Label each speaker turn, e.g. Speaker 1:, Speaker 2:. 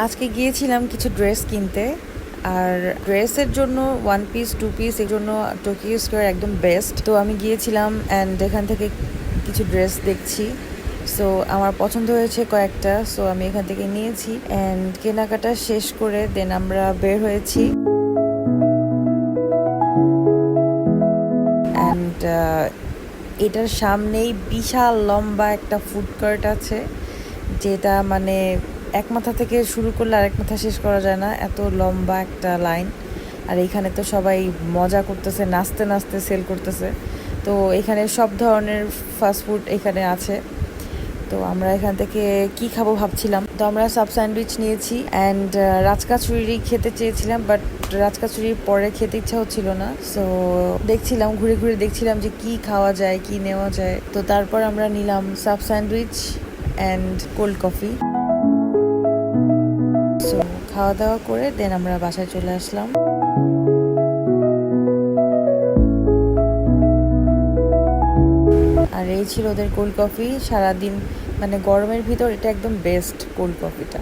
Speaker 1: আজকে গিয়েছিলাম কিছু ড্রেস কিনতে। আর ড্রেসের জন্য 1 পিস 2 পিস এর জন্য টোকিও স্কোয়ার একদম বেস্ট। তো আমি গিয়েছিলাম অ্যান্ড এখান থেকে কিছু ড্রেস দেখছি। সো আমার পছন্দ হয়েছে কয়েকটা, সো আমি এখান থেকে নিয়েছি অ্যান্ড কেনাকাটা শেষ করে দেন আমরা বের হয়েছি। অ্যান্ড এটার সামনেই বিশাল লম্বা একটা ফুড কোর্ট আছে, যেটা মানে এক মাথা থেকে শুরু করলে আরেক মাথা শেষ করা যায় না, এত লম্বা একটা লাইন। আর এখানে তো সবাই মজা করতেছে, নাচতে নাচতে সেল করতেছে। তো এখানে সব ধরনের ফাস্টফুড এখানে আছে। তো আমরা এখান থেকে কি খাবো ভাবছিলাম, তো আমরা সাব স্যান্ডউইচ নিয়েছি অ্যান্ড রাজকাচুরি খেতে চেয়েছিলাম, বাট রাজকাচুরির পরে খেতে ইচ্ছা হচ্ছিল না। সো দেখছিলাম, ঘুরে ঘুরে দেখছিলাম যে কি খাওয়া যায়, কি নেওয়া যায়। তো তারপর আমরা নিলাম sub sandwich and cold coffee. So খাওয়া দাওয়া করে দেন আমরা বাসায় চলে আসলাম। আর এই ছিল ওদের কোল্ড কফি। সারাদিন মানে গরমের ভিতর এটা একদম বেস্ট কোল্ড কফিটা।